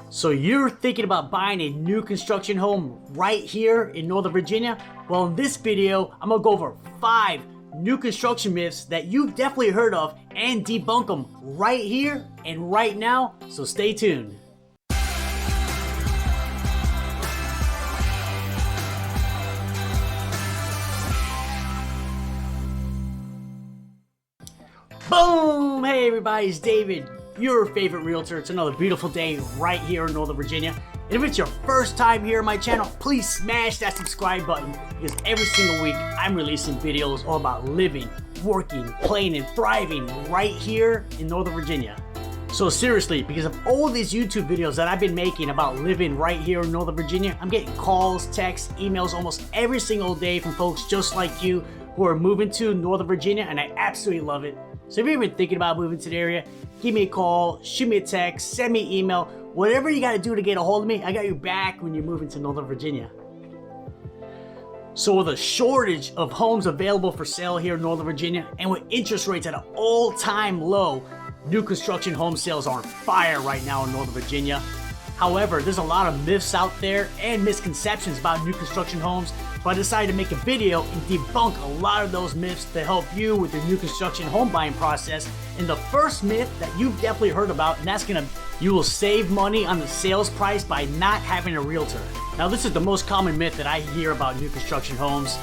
So you're thinking about buying a new construction home right here in Northern Virginia? Well, in this video, I'm gonna go over 5 new construction myths that you've definitely heard of and debunk them right here and right now, so stay tuned. Boom! Hey everybody, it's David, your favorite realtor. It's another beautiful day right here in Northern Virginia. And if it's your first time here on my channel, please smash that subscribe button because every single week I'm releasing videos all about living, working, playing, and thriving right here in Northern Virginia. So seriously, because of all these YouTube videos that I've been making about living right here in Northern Virginia, I'm getting calls, texts, emails almost every single day from folks just like you who are moving to Northern Virginia, and I absolutely love it. So if you've been thinking about moving to the area, give me a call, shoot me a text, send me an email, whatever you gotta do to get a hold of me, I got your back when you're moving to Northern Virginia. So with a shortage of homes available for sale here in Northern Virginia, and with interest rates at an all-time low, new construction home sales are on fire right now in Northern Virginia. However, there's a lot of myths out there and misconceptions about new construction homes, so I decided to make a video and debunk a lot of those myths to help you with your new construction home buying process. And the first myth that you've definitely heard about, and that's you will save money on the sales price by not having a realtor. Now this is the most common myth that I hear about new construction homes.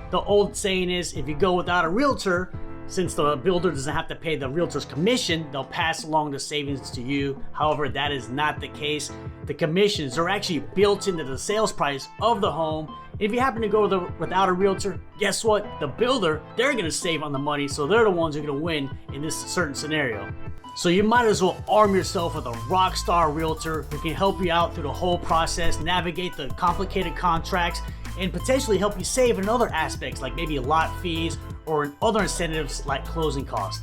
The old saying is, if you go without a realtor, since the builder doesn't have to pay the realtor's commission, they'll pass along the savings to you. However, that is not the case. The commissions are actually built into the sales price of the home. If you happen to go without a realtor, guess what? The builder, they're gonna save on the money, so they're the ones who are gonna win in this certain scenario. So you might as well arm yourself with a rock star realtor who can help you out through the whole process, navigate the complicated contracts, and potentially help you save in other aspects like maybe lot fees or in other incentives like closing costs.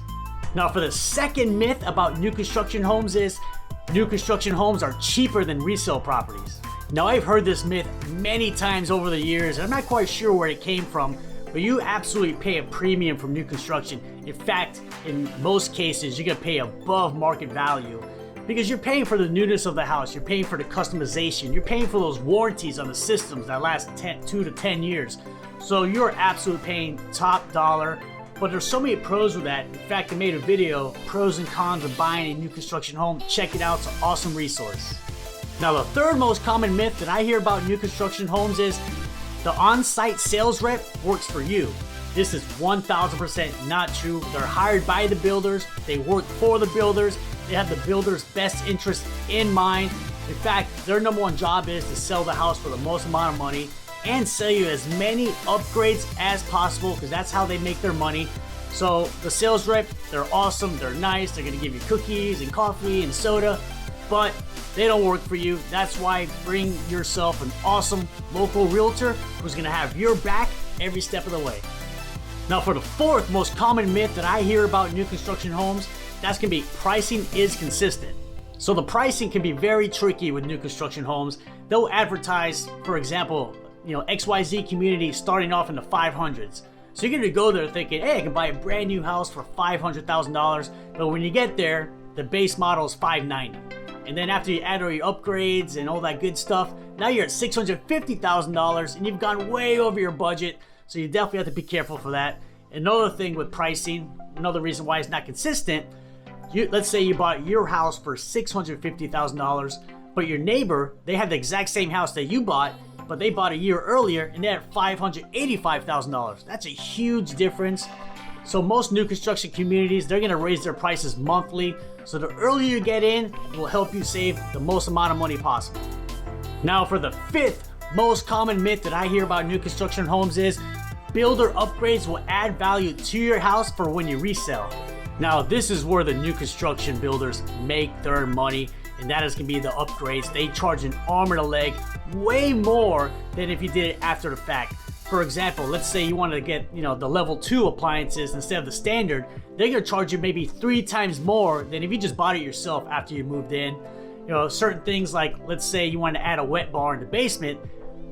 Now for the second myth about new construction homes is new construction homes are cheaper than resale properties. Now I've heard this myth many times over the years, and I'm not quite sure where it came from, but you absolutely pay a premium for new construction. In fact, in most cases, you're gonna pay above market value because you're paying for the newness of the house, you're paying for the customization, you're paying for those warranties on the systems that last 2 to 10 years. So you're absolutely paying top dollar, but there's so many pros with that. In fact, I made a video, pros and cons of buying a new construction home. Check it out, it's an awesome resource. Now the third most common myth that I hear about new construction homes is the on-site sales rep works for you. This is 1000% not true. They're hired by the builders, they work for the builders, they have the builder's best interest in mind. In fact, their number one job is to sell the house for the most amount of money and sell you as many upgrades as possible because that's how they make their money. So the sales rep, they're awesome, they're nice, they're gonna give you cookies and coffee and soda, but they don't work for you. That's why bring yourself an awesome local realtor who's gonna have your back every step of the way. Now for the fourth most common myth that I hear about new construction homes, that's gonna be pricing is consistent. So the pricing can be very tricky with new construction homes. They'll advertise, for example, XYZ community starting off in the 500s. So you're gonna go there thinking, hey, I can buy a brand new house for $500,000, but when you get there, the base model is $590. And then after you add all your upgrades and all that good stuff, now you're at $650,000 and you've gone way over your budget. So you definitely have to be careful for that. Another thing with pricing, another reason why it's not consistent, let's say you bought your house for $650,000, but your neighbor, they have the exact same house that you bought, but they bought a year earlier and they're at $585,000. That's a huge difference. So most new construction communities, they're gonna raise their prices monthly. So the earlier you get in, it will help you save the most amount of money possible. Now for the fifth most common myth that I hear about new construction homes is builder upgrades will add value to your house for when you resell. Now this is where the new construction builders make their money, and that is gonna be the upgrades. They charge an arm and a leg way more than if you did it after the fact. For example, let's say you wanted to get the level 2 appliances instead of the standard, they're gonna charge you maybe 3 times more than if you just bought it yourself after you moved in. Certain things like, let's say you want to add a wet bar in the basement,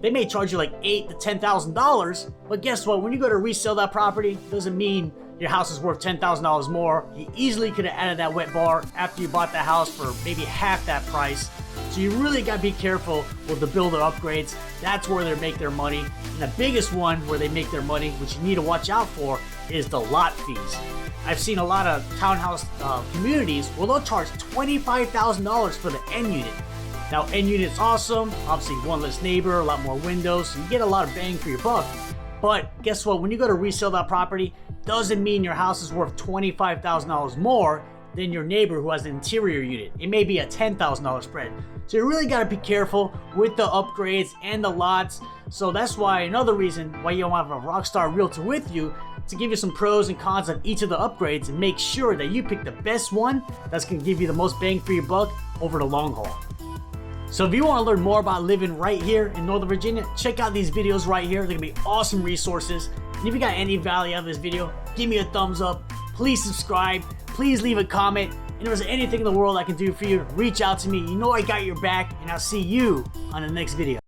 they may charge you like $8,000 to $10,000, but guess what? When you go to resell that property, it doesn't mean your house is worth $10,000 more. You easily could have added that wet bar after you bought the house for maybe half that price. So you really gotta be careful with the builder upgrades. That's where they make their money. And the biggest one where they make their money, which you need to watch out for, is the lot fees. I've seen a lot of townhouse communities where they'll charge $25,000 for the end unit. Now, end unit's awesome, obviously one less neighbor, a lot more windows, so you get a lot of bang for your buck. But guess what, when you go to resell that property, doesn't mean your house is worth $25,000 more than your neighbor who has an interior unit. It may be a $10,000 spread. So you really gotta be careful with the upgrades and the lots. So that's why, another reason why you want to have a rockstar realtor with you, to give you some pros and cons of each of the upgrades and make sure that you pick the best one that's gonna give you the most bang for your buck over the long haul. So if you want to learn more about living right here in Northern Virginia, check out these videos right here. They're gonna be awesome resources. And if you got any value out of this video, give me a thumbs up. Please subscribe. Please leave a comment. And if there's anything in the world I can do for you, reach out to me. You know I got your back, and I'll see you on the next video.